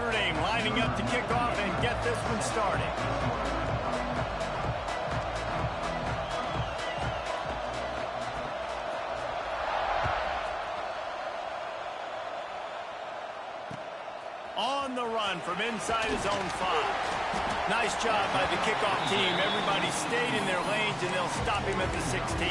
Notre Dame lining up to kick off and get this one started. On the run from inside his own 5. Nice job by the kickoff team. Everybody stayed in their lanes, and they'll stop him at the 16.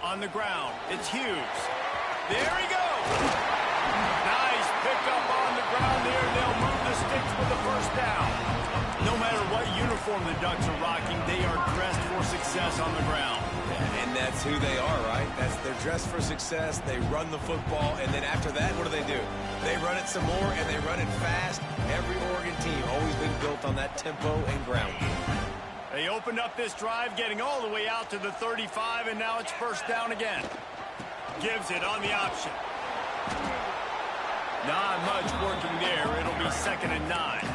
On the ground, it's Hughes. There he goes. Nice pickup on the ground there. They'll move the sticks with the first down. No matter what uniform the Ducks are rocking, they are dressed for success on the ground. And that's who they are, right? They're dressed for success. They run the football, and then after that, what do? They run it some more, and they run it fast. Every Oregon team always been built on that tempo and ground game. They opened up this drive, getting all the way out to the 35, and now it's first down again. Gives it on the option. Not much working there. It'll be 2nd and 9.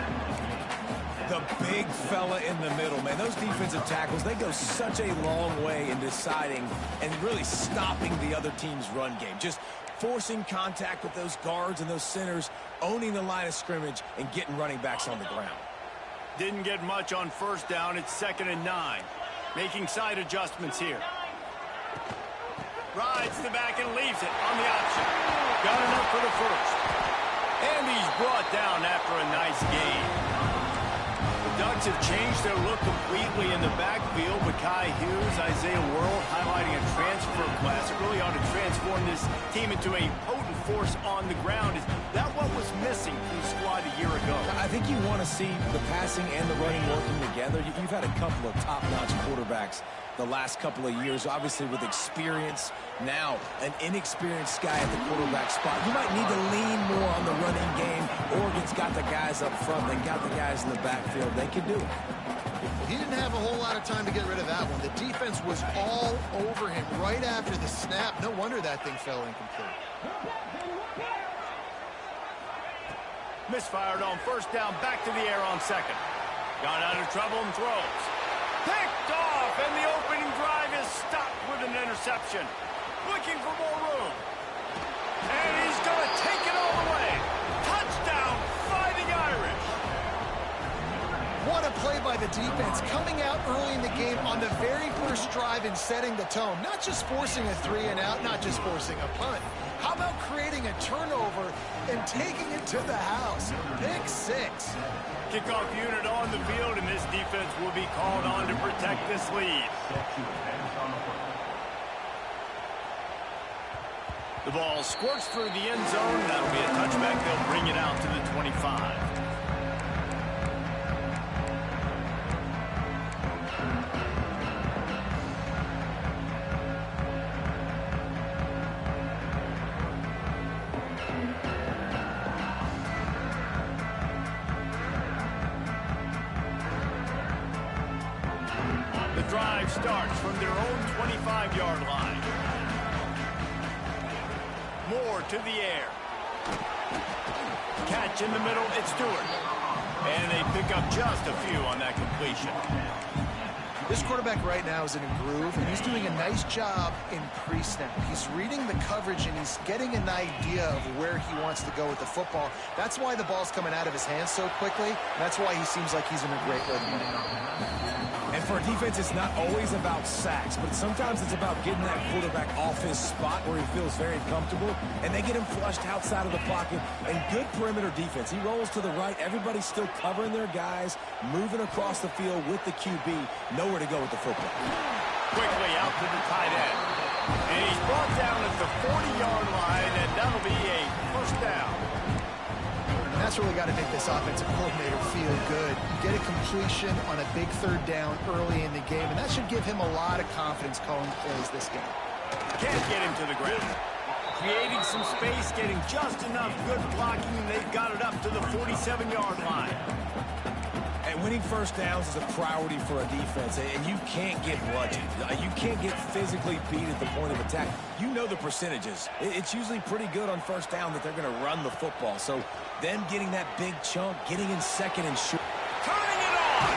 The big fella in the middle, man. Those defensive tackles, they go such a long way in deciding and really stopping the other team's run game. Just forcing contact with those guards and those centers, owning the line of scrimmage, and getting running backs on the ground. Didn't get much on first down. It's 2nd and 9. Making side adjustments here. Rides the back and leaves it on the option. Got enough for the first. And he's brought down after a nice gain. The Ducks have changed their look completely in the backfield. Mekhi Hughes, Isaiah World highlighting a transfer class. It really ought to transform this team into a potent force on the ground. Is that what was missing from the squad a year ago? I think you want to see the passing and the running working together. You've had a couple of top-notch quarterbacks the last couple of years, obviously with experience. Now, an inexperienced guy at the quarterback spot. You might need to lean more on the running game. Oregon's got the guys up front. They got the guys in the backfield. They can do it. He didn't have a whole lot of time to get rid of that one. The defense was all over him right after the snap. No wonder that thing fell incomplete. Misfired on first down, back to the air on 2nd. Got out of trouble and throws. Picked off, and the opening drive is stopped with an interception. Looking for more room. And he's going to take it all the way. Touchdown, Fighting Irish. What a play by the defense, coming out early in the game on the very first drive and setting the tone. Not just forcing a 3-and-out, not just forcing a punt. How about creating a turnover and taking it to the house? Pick 6. Kickoff unit on the field, and this defense will be called on to protect this lead. The ball squirts through the end zone. That'll be a touchback. They'll bring it out to the 25. Drive starts from their own 25-yard line. Moore to the air. Catch in the middle, it's Stewart. And they pick up just a few on that completion. This quarterback right now is in a groove, and he's doing a nice job in pre-snap. He's reading the coverage, and he's getting an idea of where he wants to go with the football. That's why the ball's coming out of his hands so quickly. That's why he seems like he's in a great rhythm right now. And for a defense, it's not always about sacks, but sometimes it's about getting that quarterback off his spot where he feels very comfortable, and they get him flushed outside of the pocket. And good perimeter defense. He rolls to the right. Everybody's still covering their guys, moving across the field with the QB. Nowhere to go with the football. Quickly out to the tight end. And he's brought down at the 40-yard line, and that'll be a first down. That's really got to make this offensive coordinator feel good. Get a completion on a big 3rd down early in the game, and that should give him a lot of confidence calling plays this game. Can't get him to the ground. Creating some space, getting just enough good blocking, and they've got it up to the 47-yard line. And Winning first downs is a priority for a defense, and you can't get bludgeoned. You can't get physically beat at the point of attack. You know the percentages. It's usually pretty good on first down that they're going to run the football. So them getting that big chunk, getting in second and short. Turning it on.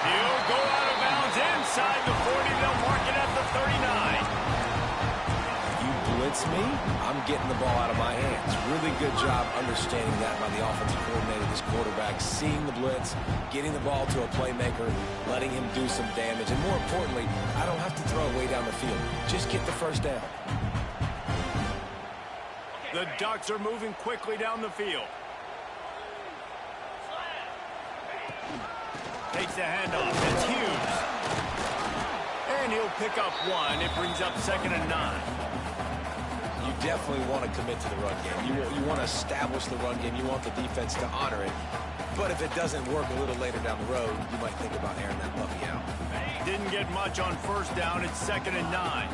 He'll go out of bounds inside the 40. They'll mark it at the 39. Blitz me, I'm getting the ball out of my hands. Really good job understanding that by the offensive coordinator, this quarterback, seeing the blitz, getting the ball to a playmaker, letting him do some damage, and more importantly, I don't have to throw it way down the field. Just get the first down. The Ducks are moving quickly down the field. Takes the handoff. It's Hughes. And he'll pick up one. It brings up 2nd and 9. You definitely want to commit to the run game. You want to establish the run game. You want the defense to honor it. But if it doesn't work a little later down the road, you might think about airing that puppy out. Didn't get much on first down. It's 2nd and 9.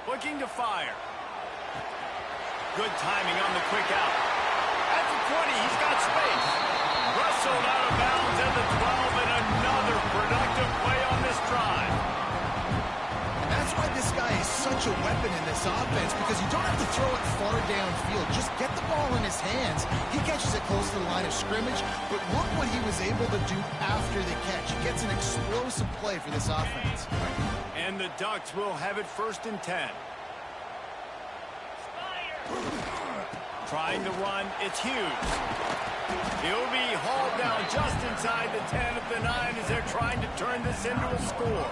Looking to fire. Good timing on the quick out. At the 20, he's got space. Wrestled out of bounds at the 12, and another productive play on this drive. That's why this guy is such a weapon in this offense, because you don't have to throw it far downfield. Just get the ball in his hands. He catches it close to the line of scrimmage, but look what he was able to do after the catch. He gets an explosive play for this offense. And the Ducks will have it 1st and 10. Trying to run, it's Hughes. He'll be hauled down just inside the 10 at the 9 as they're trying to turn this into a score.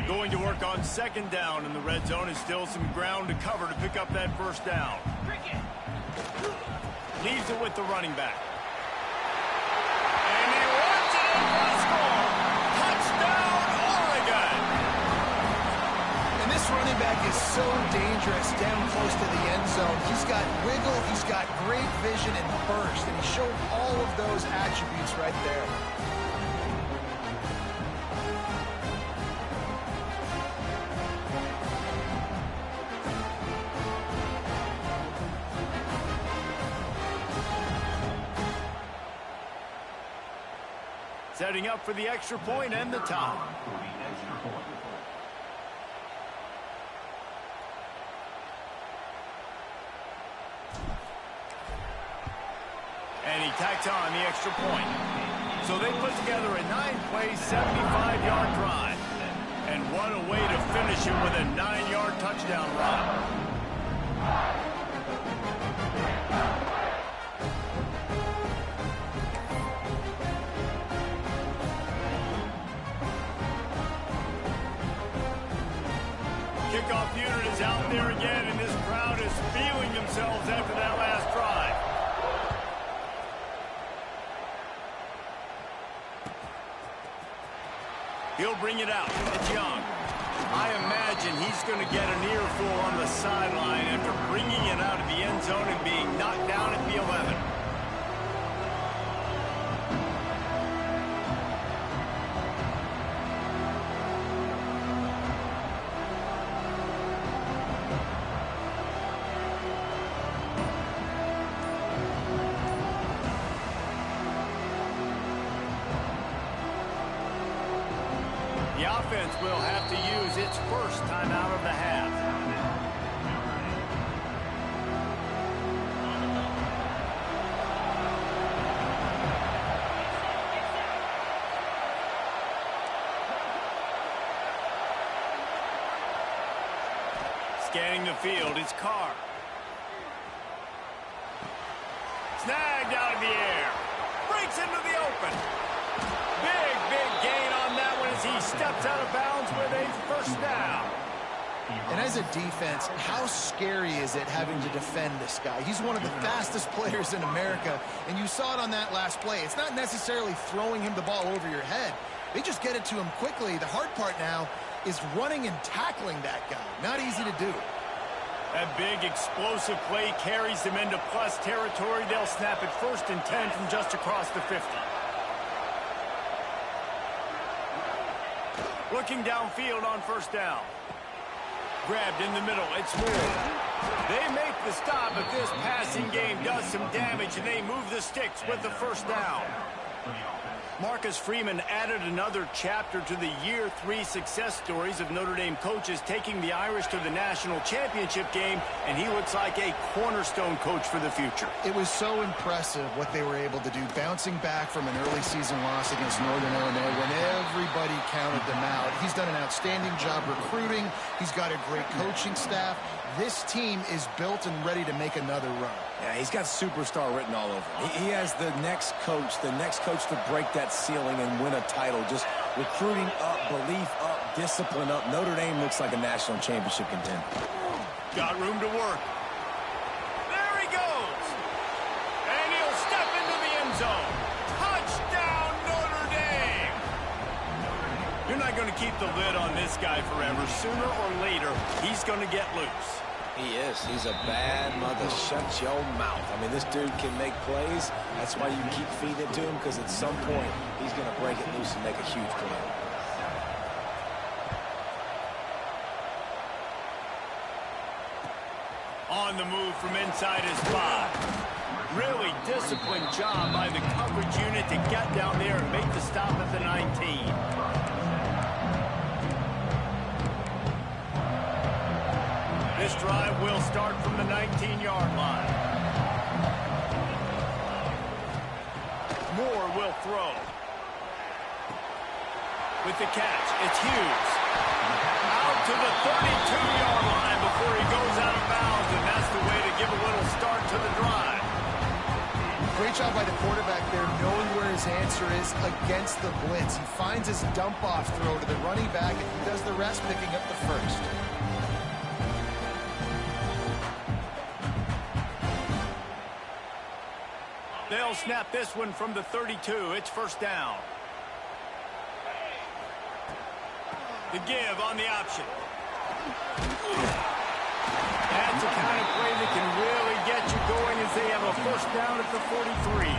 Going to work on 2nd down, and the red zone is still some ground to cover to pick up that first down. Leaves it with the running back. And he runs it in for a score. Touchdown, Oregon! And this running back is so dangerous down close to the end zone. He's got wiggle, he's got great vision and burst, and he showed all of those attributes right there. Setting up for the extra point and the tie. And he tacks on the extra point. So they put together a 9-play, 75-yard drive. And what a way to finish it with a 9-yard touchdown run. Kickoff unit is out there again, and this crowd is feeling themselves after that last drive. He'll bring it out. It's Young. I imagine he's going to get an earful on the sideline after bringing it out of the end zone and being knocked down at the 11. The offense will have to use its first timeout of the half. Scanning the field, it's Carr. Snagged out of the air. Breaks into the open. Big gain on that one as he steps out of bounds with a first down. And as a defense, how scary is it having to defend this guy? He's one of the fastest players in America, and you saw it on that last play. It's not necessarily throwing him the ball over your head. They just get it to him quickly. The hard part now is running and tackling that guy. Not easy to do. That big explosive play carries them into plus territory. They'll snap it 1st and 10 from just across the 50. Looking downfield on 1st down. Grabbed in the middle. It's Moore. They make the stop, but this passing game does some damage, and they move the sticks with the 1st down. Marcus Freeman added another chapter to the year 3 success stories of Notre Dame coaches, taking the Irish to the national championship game, and he looks like a cornerstone coach for the future. It was so impressive what they were able to do, bouncing back from an early season loss against Northern Illinois when everybody counted them out. He's done an outstanding job recruiting. He's got a great coaching staff. This team is built and ready to make another run. Yeah, he's got superstar written all over him. He has the next coach to break that ceiling and win a title. Just recruiting up, belief up, discipline up. Notre Dame looks like a national championship contender. Got room to work. There he goes. And he'll step into the end zone. Touchdown, Notre Dame. You're not going to keep the lid on this guy forever. Sooner or later, he's going to get loose. He is. He's a bad mother. Shut your mouth. I mean, this dude can make plays. That's why you keep feeding it to him, because at some point, he's going to break it loose and make a huge play. On the move from inside his 5. Really disciplined job by the coverage unit to get down there and make the stop at the 19. This drive will start from the 19-yard line. Moore will throw. With the catch, it's Hughes. Out to the 32-yard line before he goes out of bounds, and that's the way to give a little start to the drive. Great job by the quarterback there, knowing where his answer is against the blitz. He finds his dump-off throw to the running back, and he does the rest, picking up the 1st. They'll snap this one from the 32. It's 1st down. The give on the option. That's the kind of play that can really get you going as they have a 1st down at the 43.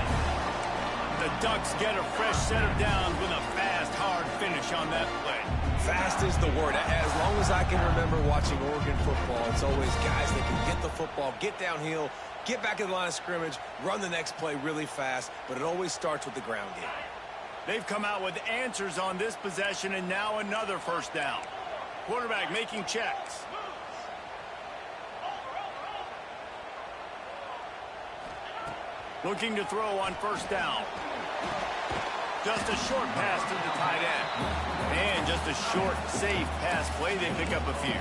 The Ducks get a fresh set of downs with a fast, hard finish on that play. Fast is the word. As long as I can remember watching Oregon football, it's always guys that can get the football, get downhill, get back in the line of scrimmage, run the next play really fast, but it always starts with the ground game. They've come out with answers on this possession, and now another 1st down. Quarterback making checks. Looking to throw on 1st down. Just a short pass to the tight end. And just a short, safe pass play. They pick up a few.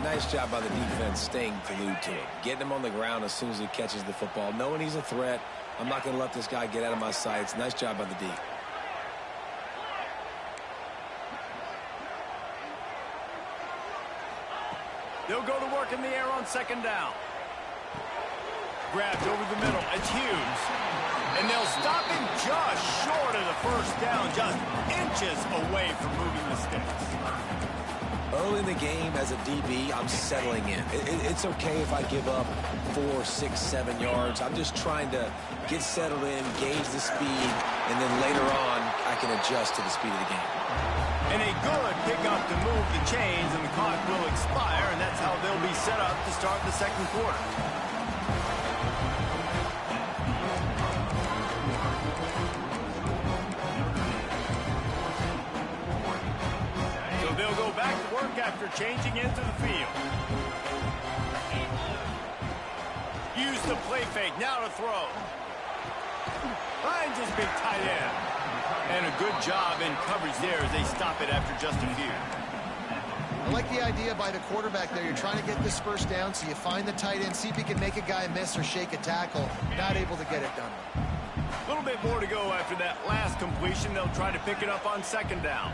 Nice job by the defense staying glued to him. Getting him on the ground as soon as he catches the football. Knowing he's a threat. I'm not going to let this guy get out of my sights. Nice job by the D. They'll go to work in the air on 2nd down. Grabbed over the middle. It's Hughes. And they'll stop him just short of the 1st down, just inches away from moving the sticks. Early in the game as a DB, I'm settling in. It's okay if I give up 4, 6, 7 yards. I'm just trying to get settled in, gauge the speed, and then later on, I can adjust to the speed of the game. And a good pickup to move the chains, and the clock will expire, and that's how they'll be set up to start the 2nd quarter. They'll go back to work after changing into the field. Use the play fake. Now to throw. Finds his big tight end. And a good job in coverage there as they stop it after just a few. I like the idea by the quarterback there. You're trying to get this 1st down, so you find the tight end, see if he can make a guy miss or shake a tackle. Not able to get it done. A little bit more to go after that last completion. They'll try to pick it up on 2nd down.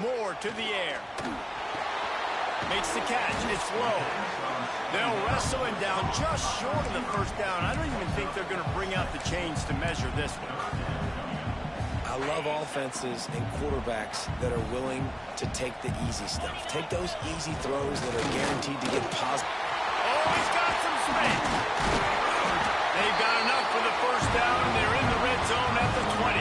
Moore to the air. Makes the catch. It's low. They'll wrestle him down just short of the first down. I don't even think they're going to bring out the chains to measure this one. I love offenses and quarterbacks that are willing to take the easy stuff. Take those easy throws that are guaranteed to get positive. Oh, he's got some space. They've got enough for the first down. They're in the red zone at the 20.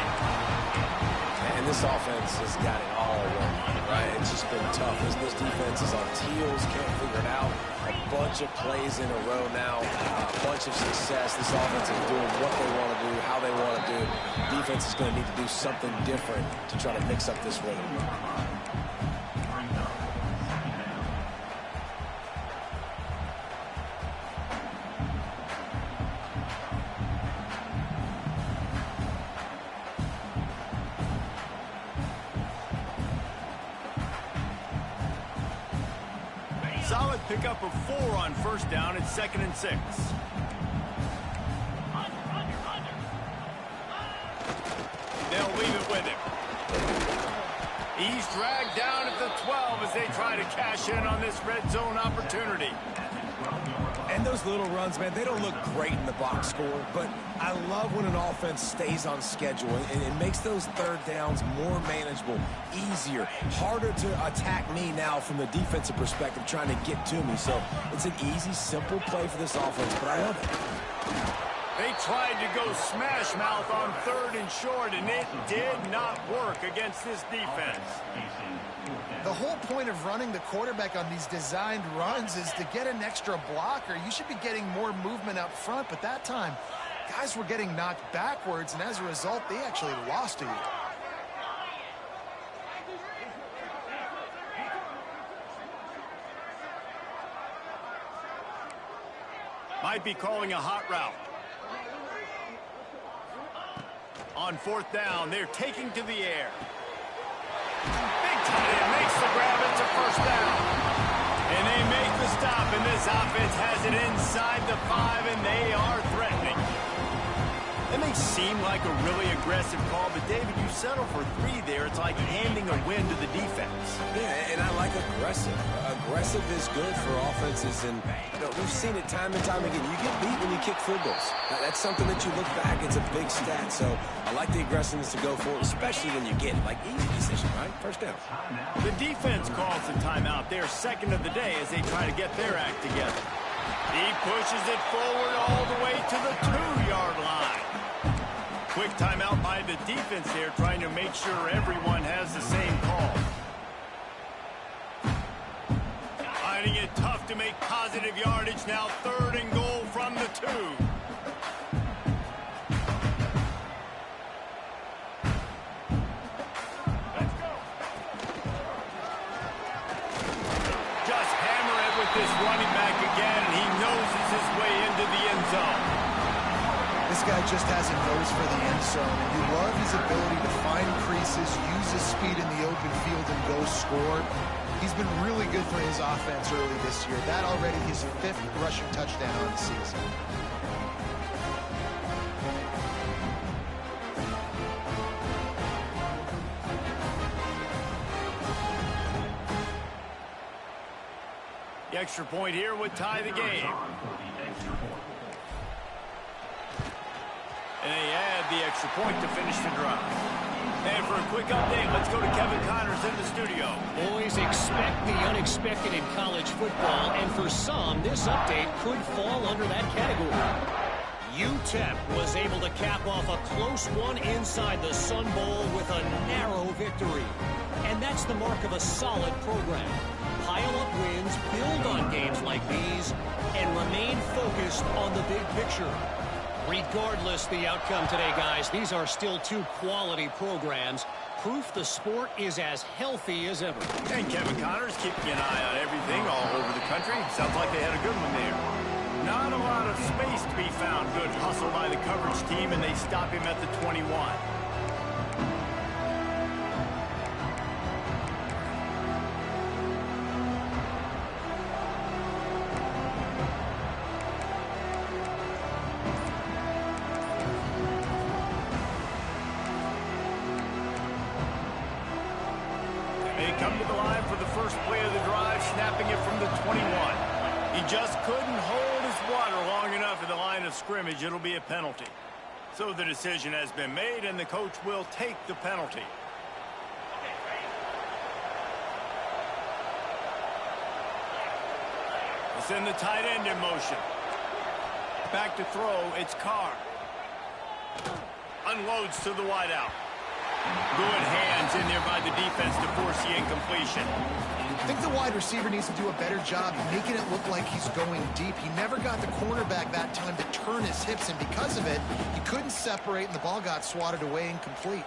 And this offense has got it all working, right? It's just been tough. This defense is on teals, can't figure it out. A bunch of plays in a row now, a bunch of success. This offense is doing what they want to do, how they want to do. Defense is going to need to do something different to try to mix up this rhythm. Solid pickup of 4 on first down. It's 2nd and 6. They'll leave it with him. He's dragged down at the 12 as they try to cash in on this red zone opportunity. And those little runs, man, they don't look great in the box score, but I love when an offense stays on schedule, and it makes those third downs more manageable, easier, harder to attack me now from the defensive perspective trying to get to me. So it's an easy, simple play for this offense, but I love it. They tried to go smash mouth on 3rd and short, and it did not work against this defense. The whole point of running the quarterback on these designed runs is to get an extra blocker. You should be getting more movement up front, but that time, guys were getting knocked backwards, and as a result, they actually lost to you. Might be calling a hot route. On 4th down, they're taking to the air. Big tight end makes the grab. It's a first down. And they make the stop, and this offense has it inside the 5, and they are threatening. It may seem like a really aggressive call, but David, you settle for 3 there. It's like handing a win to the defense. Yeah, and I like aggressive. Aggressive is good for offenses, and we've seen it time and time again. You get beat when you kick field goals. That's something that you look back, it's a big stat. So I like the aggressiveness to go for it, especially when you get it. Like, easy decision, right? First down. The defense calls the timeout. They're 2nd of the day as they try to get their act together. He pushes it forward all the way to the 2-yard line. Quick timeout by the defense there, trying to make sure everyone has the same call. Finding it tough to make positive yardage now. 3rd and goal from the 2. Let's go. Just hammer it with this running back again, and he noses his way into the end zone. This guy just has a nose for the end zone, and you love his ability to find creases, use his speed in the open field, and go score. He's been really good for his offense early this year. That already his 5th rushing touchdown on the season. The extra point here would tie the game. And they add the extra point to finish the drive. And for a quick update, let's go to Kevin Connors in the studio. Boys, expect the unexpected in college football, and for some, this update could fall under that category. UTEP was able to cap off a close one inside the Sun Bowl with a narrow victory. And that's the mark of a solid program. Pile up wins, build on games like these, and remain focused on the big picture. Regardless the outcome today, guys, these are still 2 quality programs. Proof the sport is as healthy as ever. And Kevin Connors keeping an eye on everything all over the country. Sounds like they had a good one there. Not a lot of space to be found. Good hustle by the coverage team, and they stop him at the 21. first play of the drive, snapping it from the 21. He just couldn't hold his water long enough at the line of scrimmage. It'll be a penalty. So the decision has been made, and the coach will take the penalty. We'll send the tight end in motion. Back to throw, it's Carr. Unloads to the wideout. Good hands in there by the defense to force the incompletion. I think the wide receiver needs to do a better job making it look like he's going deep. He never got the cornerback that time to turn his hips, and because of it, he couldn't separate, and the ball got swatted away incomplete.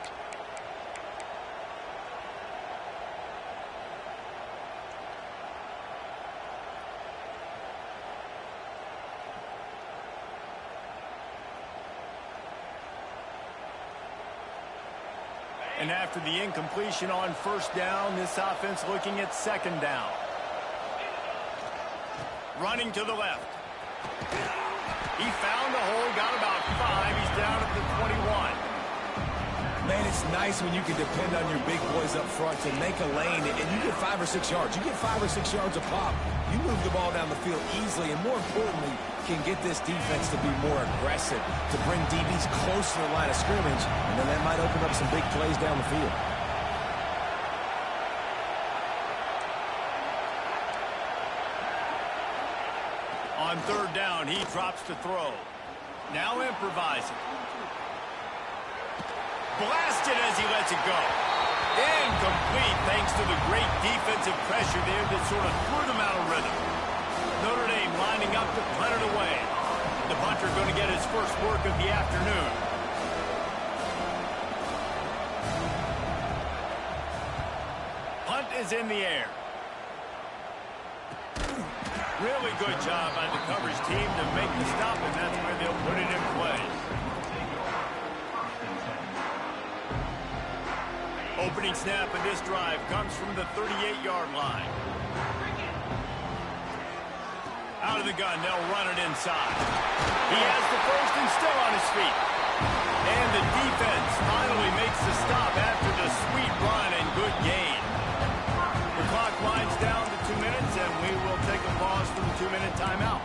And after the incompletion on first down, this offense looking at second down. Running to the left. He found the hole, got about 5. He's down at the 21. Man, it's nice when you can depend on your big boys up front to make a lane, and you get 5 or 6 yards. You get 5 or 6 yards a pop. You move the ball down the field easily, and more importantly, can get this defense to be more aggressive, to bring DBs close to the line of scrimmage, and then that might open up some big plays down the field. On third down, he drops to throw. Now improvising. Blasted as he lets it go. Incomplete thanks to the great defensive pressure there that sort of threw them out of rhythm. Notre Dame lining up to punt it away. The punter going to get his first work of the afternoon. Punt is in the air. Really good job by the coverage team to make the stop, and that's where they'll put it in play. Opening snap of this drive comes from the 38-yard line. Out of the gun, they'll run it inside. He has the first and still on his feet. And the defense finally makes the stop after the sweet run and good gain. The clock winds down to 2 minutes, and we will take a pause for the 2-minute timeout.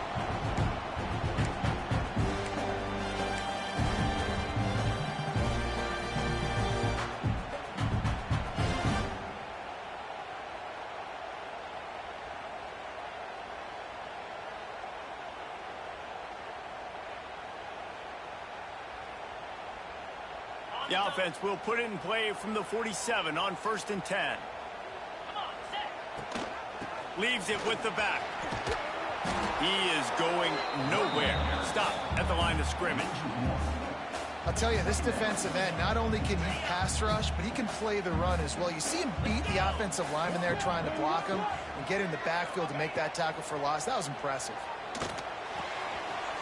The offense will put it in play from the 47 on 1st and 10. Leaves it with the back. He is going nowhere. Stop at the line of scrimmage. I'll tell you, this defensive end, not only can he pass rush, but he can play the run as well. You see him beat the offensive lineman there trying to block him and get in the backfield to make that tackle for loss. That was impressive.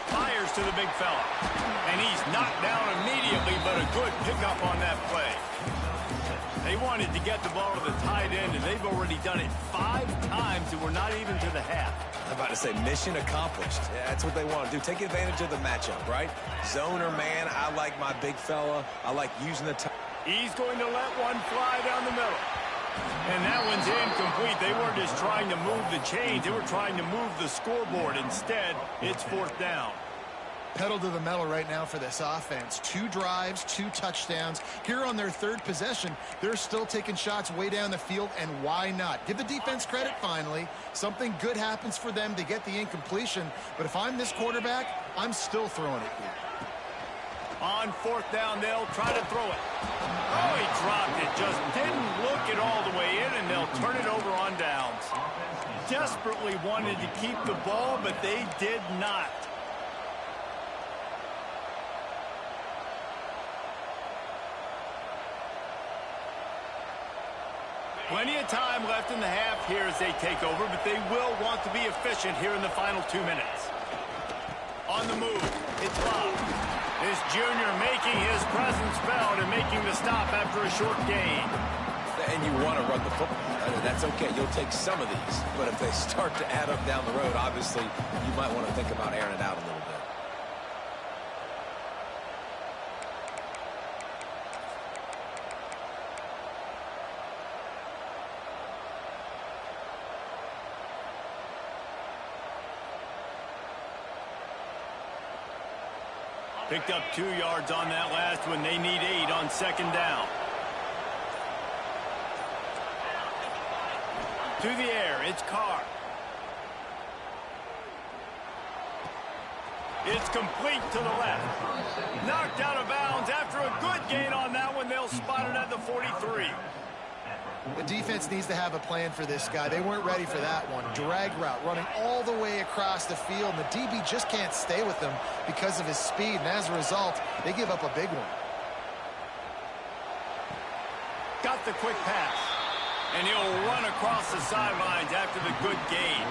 Fires to the big fella. And he's knocked down immediately, but a good pickup on that play. They wanted to get the ball to the tight end, and they've already done it 5 times, and we're not even to the half. I'm about to say mission accomplished. Yeah, that's what they want to do. Take advantage of the matchup, right? Zone or man, I like my big fella. I like using the time. He's going to let one fly down the middle. And that one's incomplete. They weren't just trying to move the chains. They were trying to move the scoreboard. Instead, it's 4th down. Pedal to the metal right now for this offense. 2 drives, 2 touchdowns. Here on their 3rd possession, they're still taking shots way down the field, and why not? Give the defense credit finally. Something good happens for them to get the incompletion, but if I'm this quarterback, I'm still throwing it here. On 4th down, they'll try to throw it. Oh, he dropped it. Just didn't look it all the way in, and they'll turn it over on downs. Desperately wanted to keep the ball, but they did not. Plenty of time left in the half here as they take over, but they will want to be efficient here in the final 2 minutes. On the move, it's Bob. This junior making his presence felt and making the stop after a short gain. And you want to run the football. That's okay. You'll take some of these. But if they start to add up down the road, obviously, you might want to think about airing it out a little bit. Picked up 2 yards on that last one. They need 8 on second down. To the air, it's Carr. It's complete to the left. Knocked out of bounds after a good gain on that one. They'll spot it at the 43. The defense needs to have a plan for this guy. They weren't ready for that one. Drag route, running all the way across the field. And the DB just can't stay with them because of his speed. And as a result, they give up a big one. Got the quick pass. And he'll run across the sidelines after the good gain.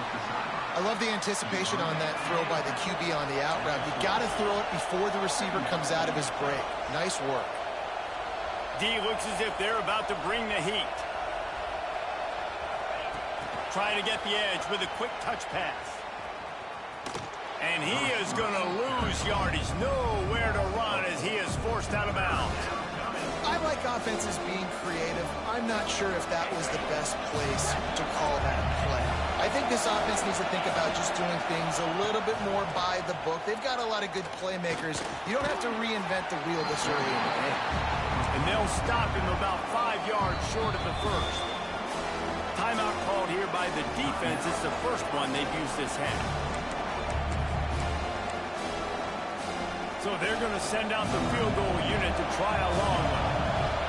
I love the anticipation on that throw by the QB on the out route. You got to throw it before the receiver comes out of his break. Nice work. D looks as if they're about to bring the heat. Trying to get the edge with a quick touch pass. And he is going to lose yardage. Nowhere to run as he is forced out of bounds. I like offenses being creative. I'm not sure if that was the best place to call that play. I think this offense needs to think about just doing things a little bit more by the book. They've got a lot of good playmakers. You don't have to reinvent the wheel this early in the game. And they'll stop him about 5 yards short of the first. Timeout called here by the defense. It's the first one they've used this half. So they're going to send out the field goal unit to try a long one.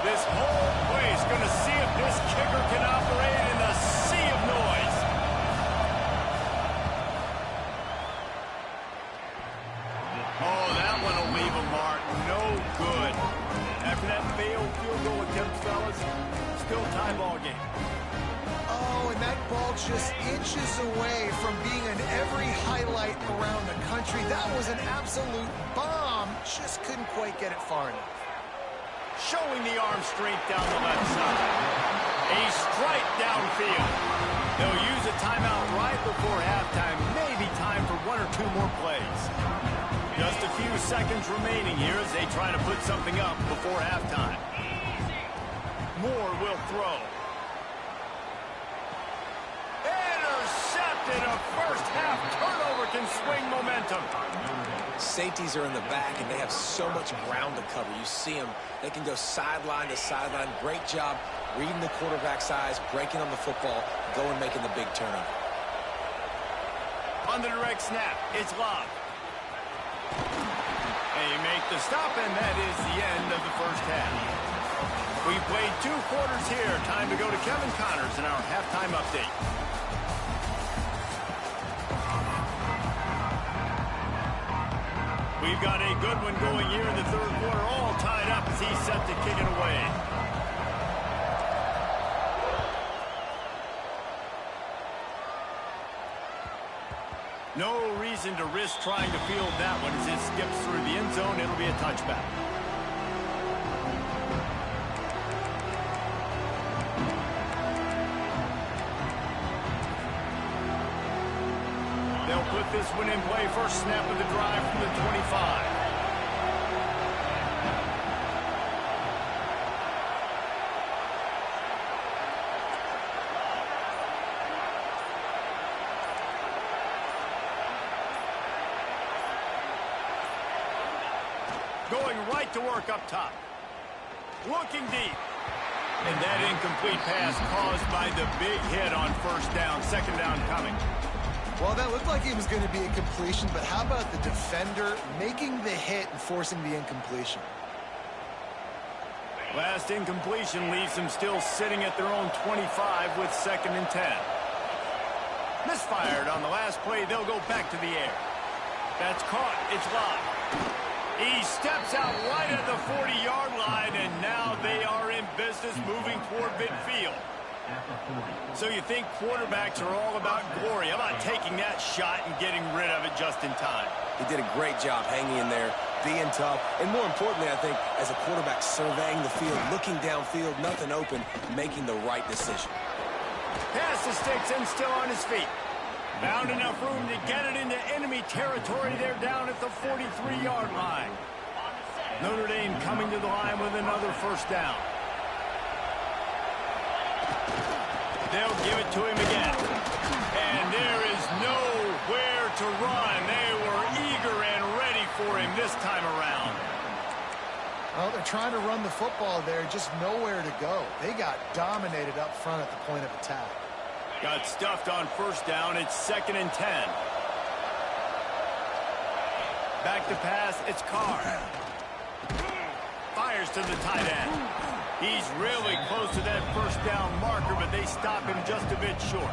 This whole place going to see if this kicker can operate in the sea of noise. Oh, that one will leave a mark. No good. After that failed field goal attempt, fellas, still tie ball game. Oh, and that ball just inches away from being in every highlight around the country. That was an absolute bomb. Just couldn't quite get it far enough. Showing the arm strength down the left side. A strike downfield. They'll use a timeout right before halftime. Maybe time for 1 or 2 more plays. Just a few seconds remaining here as they try to put something up before halftime. Moore will throw. Intercepted. A first-half turnover can swing momentum. Safeties are in the back, and they have so much ground to cover. You see them. They can go sideline to sideline. Great job reading the quarterback's eyes, breaking on the football, going making the big turnover. On the direct snap, it's Love. They make the stop, and that is the end of the first half. We've played 2 quarters here. Time to go to Kevin Connors in our halftime update. We've got a good one going here in the third quarter, all tied up as he's set to kick it away. No reason to risk trying to field that one as it skips through the end zone. It'll be a touchback. They'll put this one in play. First snap of the drive from the 25. Going right to work up top. Looking deep. And that incomplete pass caused by the big hit on first down. Second down coming. Well, that looked like it was going to be a completion, but how about the defender making the hit and forcing the incompletion? Last incompletion leaves them still sitting at their own 25 with 2nd and 10. Misfired on the last play. They'll go back to the air. That's caught. It's Love. He steps out right at the 40-yard line, and now they are in business moving toward midfield. So you think quarterbacks are all about glory. How about taking that shot and getting rid of it just in time? He did a great job hanging in there, being tough, and more importantly, I think, as a quarterback surveying the field, looking downfield, nothing open, making the right decision. Pass the sticks and still on his feet. Found enough room to get it into enemy territory. They're down at the 43-yard line. Notre Dame coming to the line with another first down. They'll give it to him again. And there is nowhere to run. They were eager and ready for him this time around. trying to run the football there, just nowhere to go. They got dominated up front at the point of attack. Got stuffed on first down. It's 2nd and 10. Back to pass. It's Carr. Fires to the tight end. He's really close to that first down marker, but they stop him just a bit short.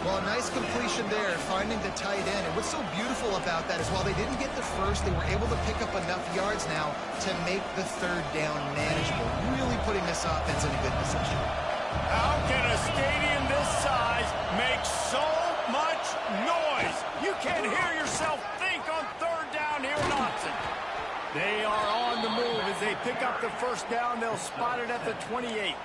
Well, a nice completion there, finding the tight end. And what's so beautiful about that is while they didn't get the first, they were able to pick up enough yards now to make the third down manageable. Really putting this offense in a good position. How can a stadium this size make so much noise? You can't hear yourself think on third down here in Austin. They are on the move as they pick up the first down. They'll spot it at the 28.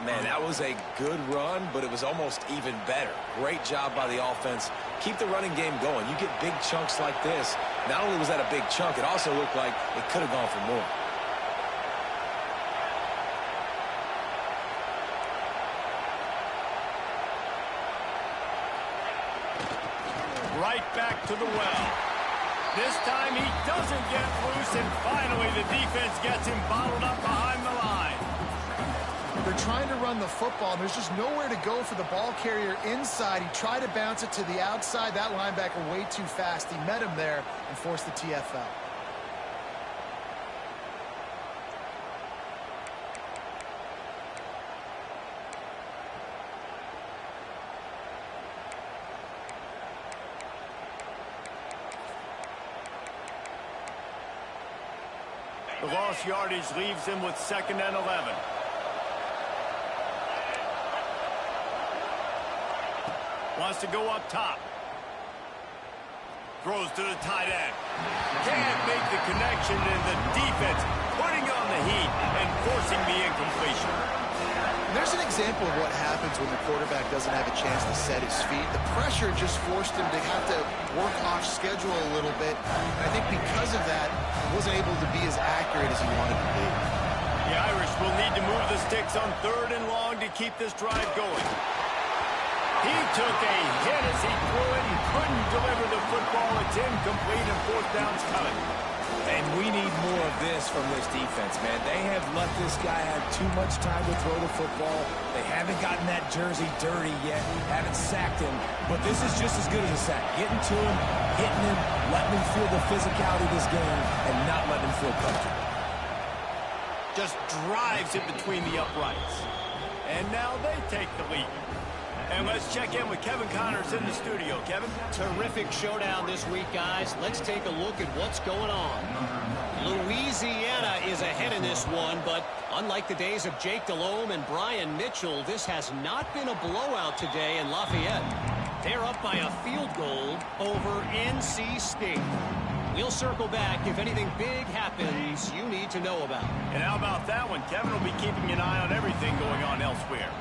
Man, that was a good run, but it was almost even better. Great job by the offense. Keep the running game going. You get big chunks like this. Not only was that a big chunk, it also looked like it could have gone for more. Right back to the well. This time he doesn't get loose, and finally the defense gets him bottled up behind the line. They're trying to run the football, and there's just nowhere to go for the ball carrier inside. He tried to bounce it to the outside. That linebacker way too fast. He met him there and forced the TFL. The lost yardage leaves him with 2nd and 11. Wants to go up top. Throws to the tight end. Can't make the connection, and the defense putting on the heat and forcing the incompletion. There's an example of what happens when the quarterback doesn't have a chance to set his feet. The pressure just forced him to have to work off schedule a little bit. And I think because of that, he wasn't able to be as accurate as he wanted to be. The Irish will need to move the sticks on 3rd and long to keep this drive going. He took a hit as he threw it and couldn't deliver the football. It's incomplete, and 4th down's coming. And we need more of this from this defense, man. They have let this guy have too much time to throw the football. They haven't gotten that jersey dirty yet, haven't sacked him. But this is just as good as a sack. Getting to him, hitting him, letting him feel the physicality of this game, and not letting him feel comfortable. Just drives it between the uprights. And now they take the lead. And let's check in with Kevin Connors in the studio. Kevin? Terrific showdown this week, guys. Let's take a look at what's going on. Louisiana is ahead in this one, but unlike the days of Jake Delhomme and Brian Mitchell, this has not been a blowout today in Lafayette. They're up by a field goal over NC State. We'll circle back if anything big happens you need to know about. And how about that one? Kevin will be keeping an eye on everything going on elsewhere.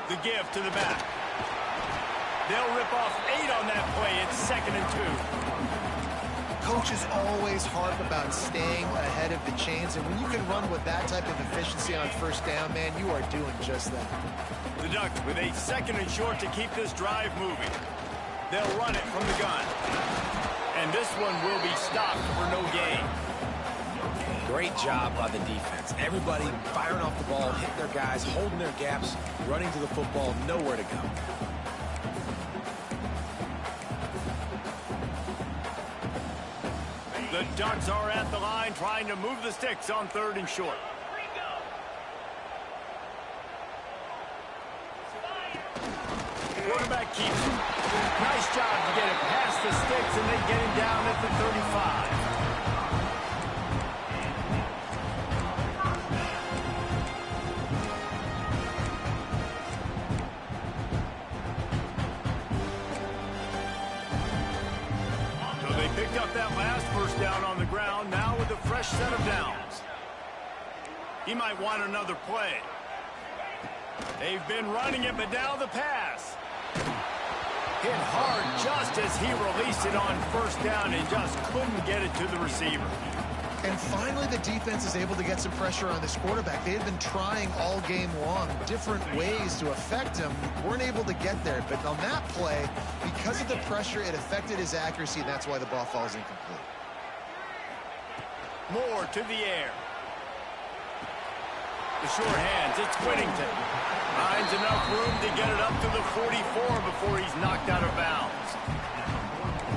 The give to the back. They'll rip off 8 on that play. It's 2nd and 2. Coaches always harp about staying ahead of the chains, and when you can run with that type of efficiency on first down, man, you are doing just that. The Ducks with a 2nd and short to keep this drive moving. They'll run it from the gun. And this one will be stopped for no gain. Great job by the defense. Everybody firing off the ball, hitting their guys, holding their gaps, running to the football, nowhere to go. The Ducks are at the line trying to move the sticks on 3rd and short. Quarterback keeps him. Nice job to get it past the sticks, and they get him down at the 35. Picked up that last first down on the ground, now with a fresh set of downs. He might want another play. They've been running it, but now the pass. Hit hard just as he released it on first down and just couldn't get it to the receiver. And finally, the defense is able to get some pressure on this quarterback. They had been trying all game long different ways to affect him. Weren't able to get there. But on that play, because of the pressure, it affected his accuracy, and that's why the ball falls incomplete. Moore to the air. The short hands, it's Whittington. Finds enough room to get it up to the 44 before he's knocked out of bounds.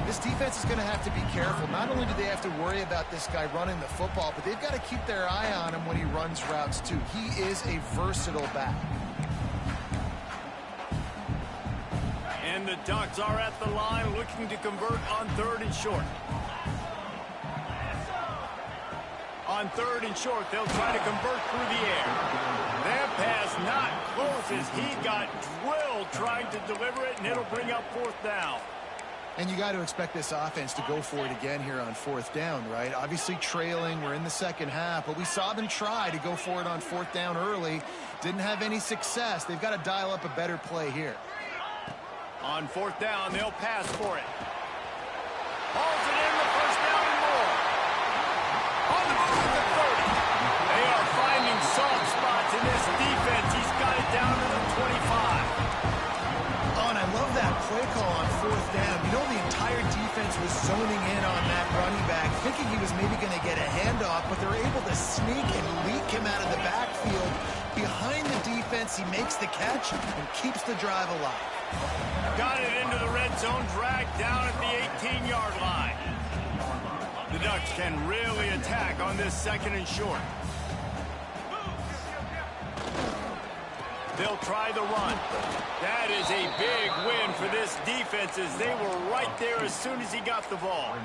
This defense is going to have to be careful. Not only do they have to worry about this guy running the football, but they've got to keep their eye on him when he runs routes too. He is a versatile back. And the Ducks are at the line looking to convert on 3rd and short. On 3rd and short, they'll try to convert through the air. Their pass not close as he got drilled trying to deliver it, and it'll bring up 4th down. And you got to expect this offense to go for it again here on 4th down, right? Obviously trailing, we're in the second half, but we saw them try to go for it on 4th down early. Didn't have any success. They've got to dial up a better play here. On 4th down, they'll pass for it. Hauls it in, the 1st down and more. On the move at the 30. They are finding soft spots in this defense. He's got it down to the 25. Oh, and I love that play call on 4th down. You know, the entire defense was zoning in on that running back, thinking he was maybe going to get a handoff, but they're able to sneak and leak him out of the backfield. Behind the defense, he makes the catch and keeps the drive alive. Got it into the red zone, dragged down at the 18-yard line. The Ducks can really attack on this 2nd and short. They'll try the run. That is a big win for this defense as they were right there as soon as he got the ball.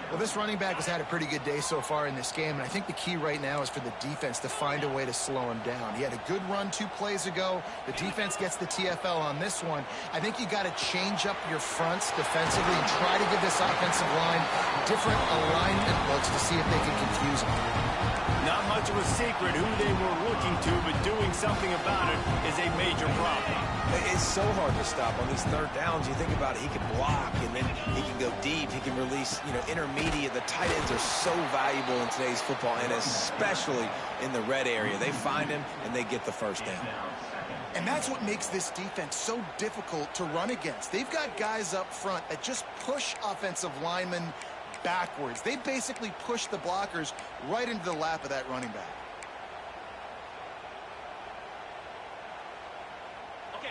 Well, this running back has had a pretty good day so far in this game, and I think the key right now is for the defense to find a way to slow him down. He had a good run 2 plays ago. The defense gets the TFL on this one. I think you got to change up your fronts defensively and try to give this offensive line different alignment looks to see if they can confuse him. Not much of a secret who they were looking to, but doing something about it is a major problem. It's so hard to stop on these 3rd downs. You think about it, he can block, and then he can go deep. He can release, intermediate. The tight ends are so valuable in today's football, and especially in the red area. They find him, and they get the 1st down. And that's what makes this defense so difficult to run against. They've got guys up front that just push offensive linemen backwards. They basically push the blockers right into the lap of that running back.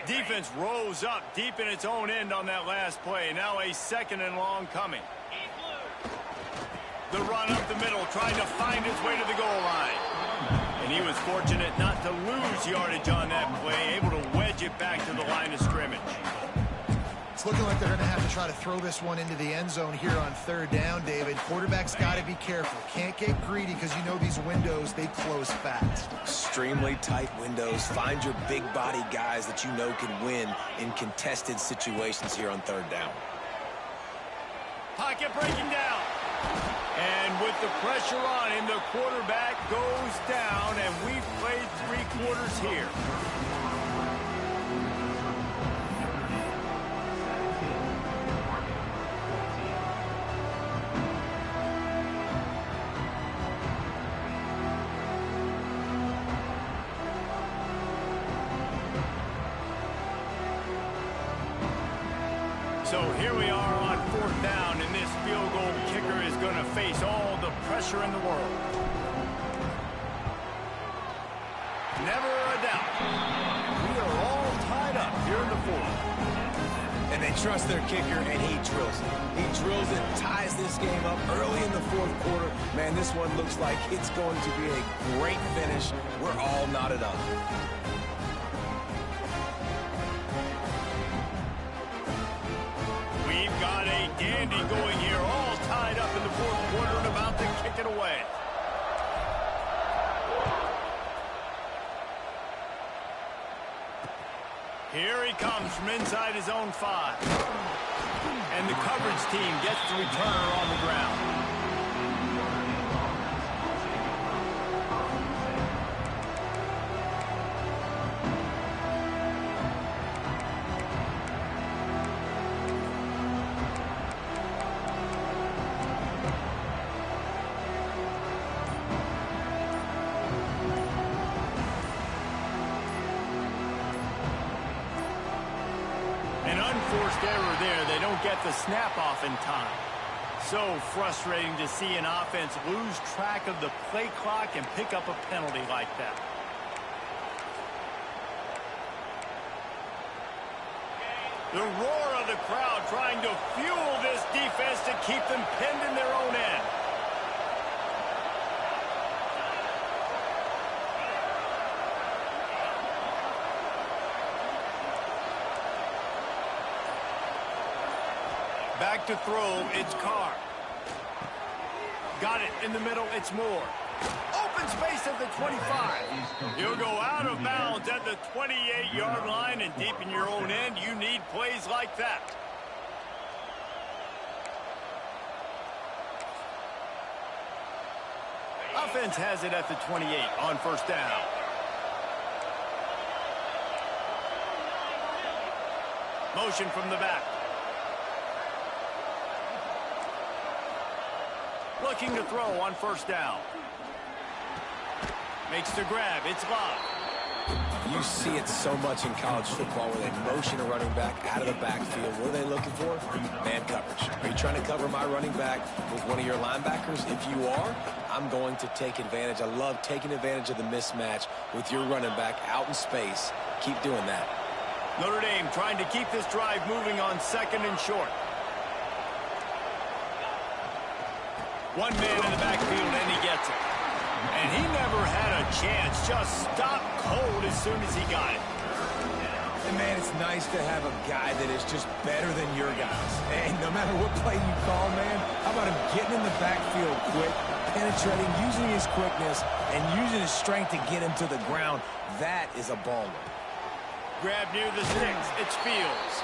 Defense rose up deep in its own end on that last play. Now a 2nd and long coming. The run up the middle, trying to find his way to the goal line. And he was fortunate not to lose yardage on that play, able to wedge it back to the line of scrimmage. It's looking like they're going to have to try to throw this one into the end zone here on 3rd down, David. Quarterback's got to be careful. Can't get greedy because you know these windows, they close fast. Extremely tight windows. Find your big body guys that you know can win in contested situations here on 3rd down. Pocket breaking down. And with the pressure on him, the quarterback goes down, and we've played 3 quarters here. So here we are on 4th down, and this field goal kicker is going to face all the pressure in the world. Never a doubt. We are all tied up here in the 4th. And they trust their kicker, and he drills it. He drills it, ties this game up early in the 4th quarter. Man, this one looks like it's going to be a great finish. We're all knotted up. We've got a dandy going here, all tied up in the 4th quarter and about to kick it away. Here he comes from inside his own 5. And the coverage team gets the returner on the ground. An unforced error there. They don't get the snap off in time. So frustrating to see an offense lose track of the play clock and pick up a penalty like that. The roar of the crowd trying to fuel this defense to keep them pinned in their own end. Back to throw, it's Carr. Got it in the middle, it's Moore. Open space at the 25. You'll go out of bounds at the 28-yard line, and deep in your own end, you need plays like that. Offense has it at the 28 on first down. Motion from the back. Looking to throw on first down. Makes the grab. It's Love. You see it so much in college football where they motion a running back out of the backfield. What are they looking for? Man coverage. Are you trying to cover my running back with one of your linebackers? If you are, I'm going to take advantage. I love taking advantage of the mismatch with your running back out in space. Keep doing that. Notre Dame trying to keep this drive moving on second and short. One man in the backfield, and he gets it. And he never had a chance. Just stopped cold as soon as he got it. And, man, it's nice to have a guy that is just better than your guys. And no matter what play you call, man, how about him getting in the backfield quick, penetrating, using his quickness, and using his strength to get him to the ground. That is a baller. Grab near the sticks. It's Fields.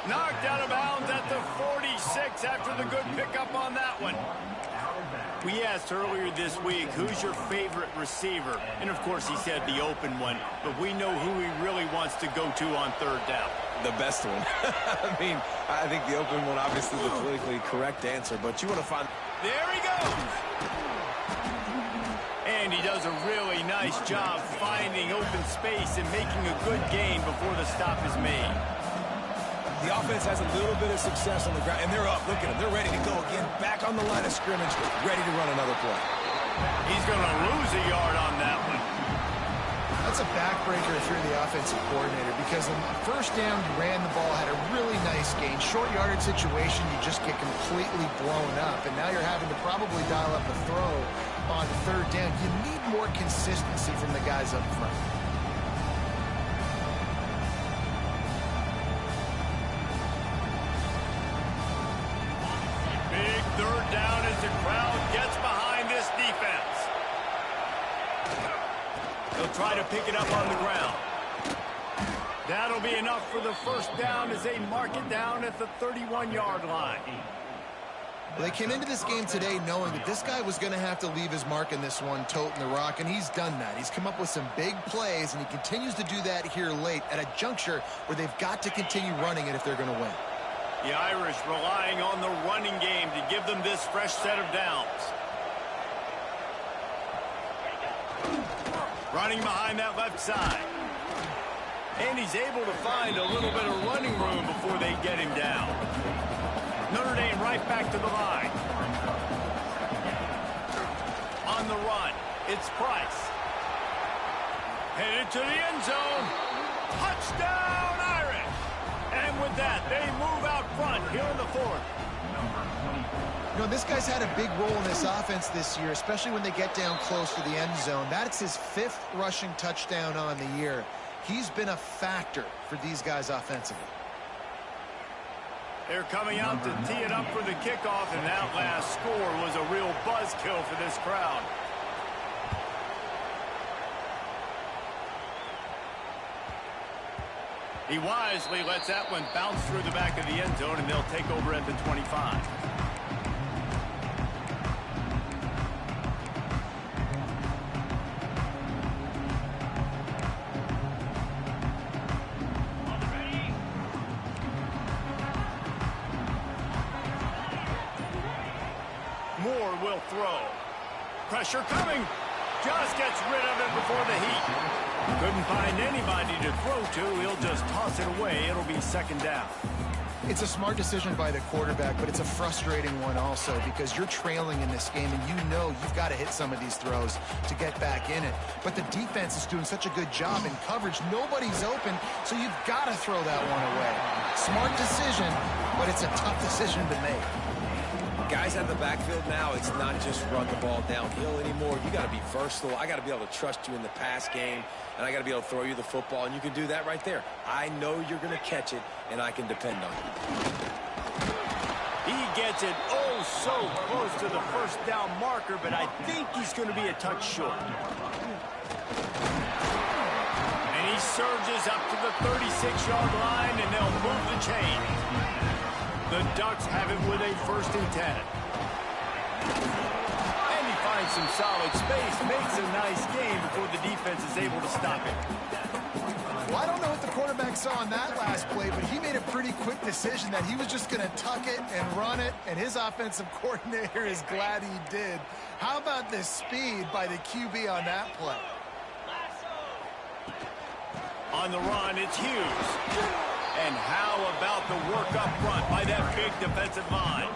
Knocked out of bounds at the 46 after the good pickup on that one. We asked earlier this week, who's your favorite receiver? And, of course, he said the open one. But we know who he really wants to go to on third down. The best one. I mean, I think the open one, obviously, the politically correct answer. But you want to find... There he goes. And he does a really nice job finding open space and making a good gain before the stop is made. The offense has a little bit of success on the ground, and they're up. Look at them. They're ready to go again. Back on the line of scrimmage, ready to run another play. He's going to lose a yard on that one. That's a backbreaker if you're the offensive coordinator, because on first down, you ran the ball, had a really nice gain. Short yardage situation, you just get completely blown up, and now you're having to probably dial up a throw on third down. You need more consistency from the guys up front. Third down as the crowd gets behind this defense. They'll try to pick it up on the ground. That'll be enough for the first down as they mark it down at the 31-yard line. Well, they came into this game today knowing that this guy was going to have to leave his mark in this one, toting the rock, and he's done that. He's come up with some big plays, and he continues to do that here late at a juncture where they've got to continue running it if they're going to win. The Irish relying on the running game to give them this fresh set of downs. Running behind that left side. And he's able to find a little bit of running room before they get him down. Notre Dame right back to the line. On the run, it's Price. Headed to the end zone. Touchdown, Irish! And with that, they move out front here in the fourth. You know, this guy's had a big role in this offense this year, especially when they get down close to the end zone. That's his 5th rushing touchdown on the year. He's been a factor for these guys offensively. They're coming out to tee it up for the kickoff, and that last score was a real buzzkill for this crowd. He wisely lets that one bounce through the back of the end zone, and they'll take over at the 25. Moore will throw. Pressure coming. Just gets rid of it before the heat. Couldn't find anybody to throw to. He'll just toss it away. It'll be second down. It's a smart decision by the quarterback, but it's a frustrating one also because you're trailing in this game and you know you've got to hit some of these throws to get back in it. But the defense is doing such a good job in coverage. Nobody's open, so you've got to throw that one away. Smart decision, but it's a tough decision to make. Guys out of the backfield now, it's not just run the ball downhill anymore. You got to be versatile. I got to be able to trust you in the pass game, and I got to be able to throw you the football, and you can do that right there. I know you're going to catch it, and I can depend on it. He gets it oh so close to the first down marker, but I think he's going to be a touch short. And he surges up to the 36-yard line, and they'll move the chains. The Ducks have it with a 1st and 10. And he finds some solid space, makes a nice gain before the defense is able to stop it. Well, I don't know what the quarterback saw on that last play, but he made a pretty quick decision that he was just going to tuck it and run it, and his offensive coordinator is glad he did. How about the speed by the QB on that play? On the run, it's Hughes. And how about the work up front by that big defensive line?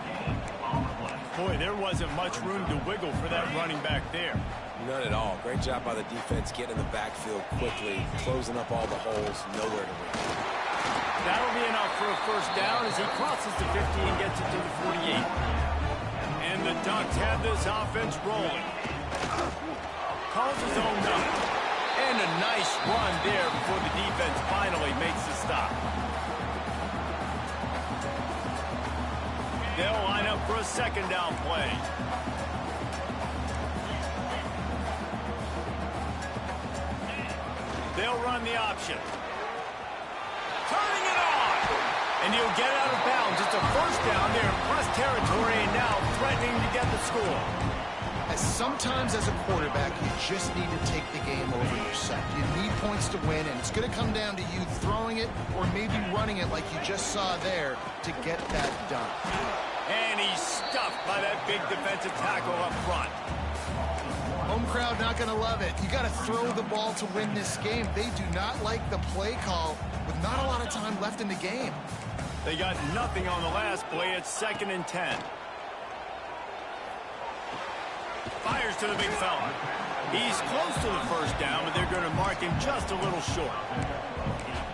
Boy, there wasn't much room to wiggle for that running back there. None at all. Great job by the defense getting in the backfield quickly, closing up all the holes, nowhere to run. That'll be enough for a 1st down as he crosses the 50 and gets it to the 48. And the Ducks have this offense rolling. Calls his own number. And a nice run there before the defense finally makes the stop. They'll line up for a 2nd down play. They'll run the option. Turning it on! And he'll get out of bounds. It's a 1st down. They're in press territory and now threatening to get the score. Sometimes as a quarterback, you just need to take the game over yourself. You need points to win, and it's going to come down to you throwing it or maybe running it like you just saw there to get that done. And he's stuffed by that big defensive tackle up front. Home crowd not going to love it. You got to throw the ball to win this game. They do not like the play call with not a lot of time left in the game. They got nothing on the last play. It's 2nd and 10. Fires to the big fella. He's close to the 1st down, but they're going to mark him just a little short.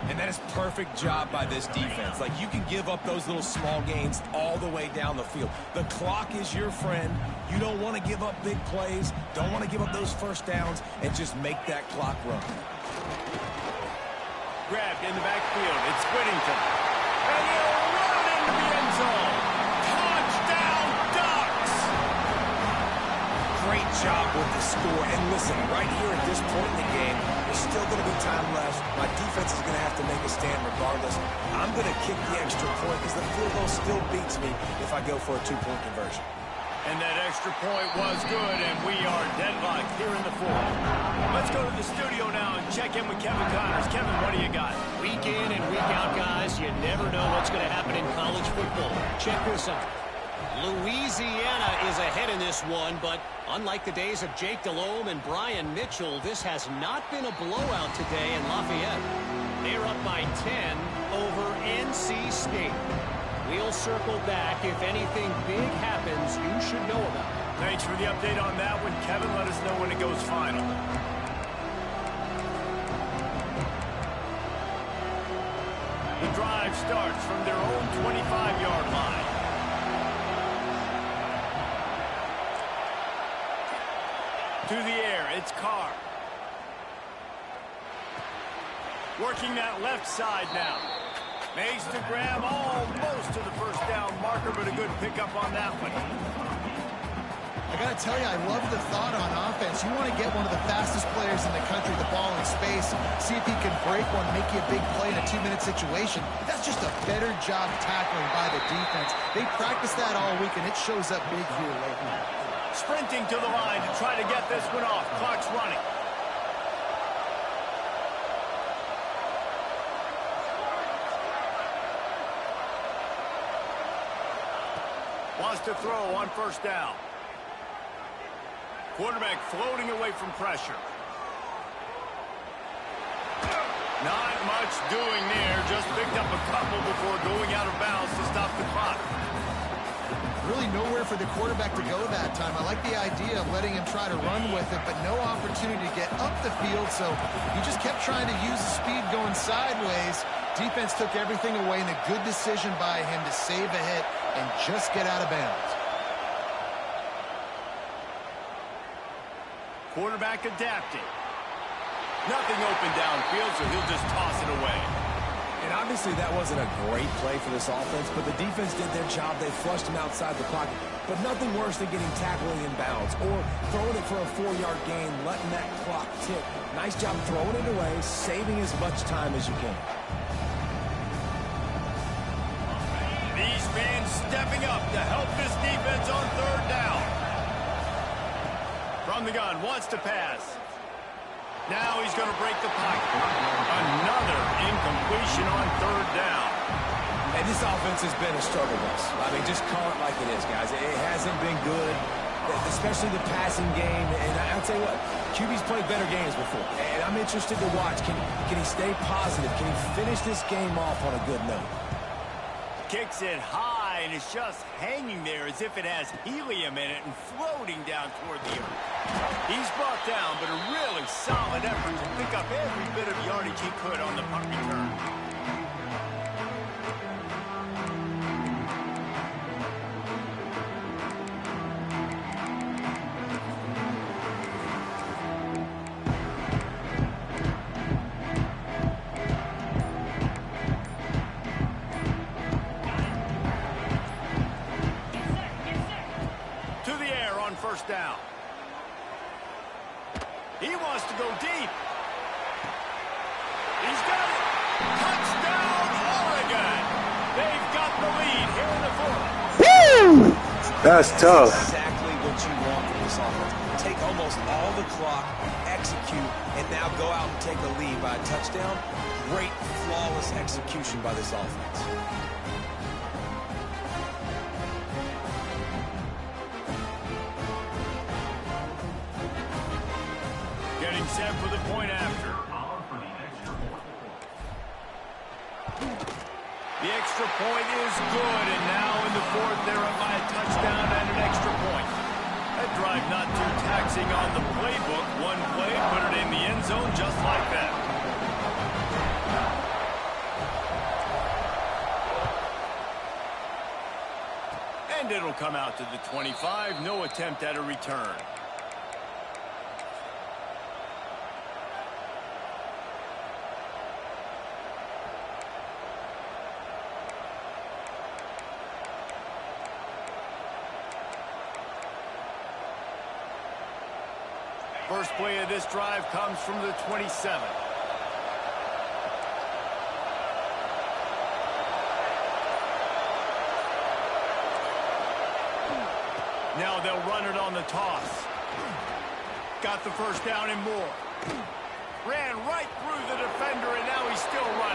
And that is perfect job by this defense. Like, you can give up those little small gains all the way down the field. The clock is your friend. You don't want to give up big plays. Don't want to give up those 1st downs and just make that clock run. Grabbed in the backfield. It's Whittington. And he'll run into the end zone. Touchdown, Ducks! Great job with the score. And listen, right here at this point in the game, there's still going to be time left. My defense is going to have to make a stand regardless. I'm going to kick the extra point because the field goal still beats me if I go for a 2-point conversion. And that extra point was good, and we are deadlocked here in the 4th. Let's go to the studio now and check in with Kevin Connors. Kevin, what do you got? Week in and week out, guys, you never know what's going to happen in college football. Check this out. Louisiana is ahead in this one, but unlike the days of Jake Delhomme and Brian Mitchell, this has not been a blowout today in Lafayette. They're up by 10 over NC State. We'll circle back. If anything big happens, you should know about it. Thanks for the update on that one, Kevin. Let us know when it goes final. The drive starts from their own 25-yard line. To the air, it's Carr. Working that left side now. Makes the grab almost to the 1st down marker, but a good pickup on that one. I got to tell you, I love the thought on offense. You want to get one of the fastest players in the country the ball in space, see if he can break one, make you a big play in a 2-minute situation. That's just a better job tackling by the defense. They practiced that all week, and it shows up big here lately. Sprinting to the line to try to get this one off. Clock's running. Wants to throw on 1st down. Quarterback floating away from pressure. Not much doing there. Just picked up a couple before going out of bounds to stop the clock. Really nowhere for the quarterback to go that time. I like the idea of letting him try to run with it, but no opportunity to get up the field, so he just kept trying to use the speed going sideways. Defense took everything away, and a good decision by him to save a hit and just get out of bounds. Quarterback adapting. Nothing open downfield, so he'll just toss it away. And obviously that wasn't a great play for this offense, but the defense did their job. They flushed him outside the pocket. But nothing worse than getting tackling in bounds or throwing it for a 4-yard gain, letting that clock tick. Nice job throwing it away, saving as much time as you can. These fans stepping up to help this defense on third down. From the gun, wants to pass. Now he's going to break the pocket. Another incompletion on third down. And this offense has been a struggle bus. I mean, just call it like it is, guys. It hasn't been good, especially the passing game. And I'll tell you what, QB's played better games before. And I'm interested to watch. Can he stay positive? Can he finish this game off on a good note? Kicks it high, and it's just hanging there as if it has helium in it and floating down toward the earth. He's brought down, but a really solid effort to pick up every bit of yardage he could on the punt return. First down. He wants to go deep. He's got it. Touchdown, Oregon. They've got the lead here in the fourth. Woo! That's tough. Exactly what you want from this offense. Take almost all the clock, execute, and now go out and take a lead by a touchdown. Great, flawless execution by this offense. Set for the point after. The extra point is good, and now in the fourth, they're up by a touchdown and an extra point. That drive not too taxing on the playbook. One play, put it in the end zone just like that. And it'll come out to the 25. No attempt at a return. First play of this drive comes from the 27. Now they'll run it on the toss. Got the first down and more. Ran right through the defender, and now he's still running.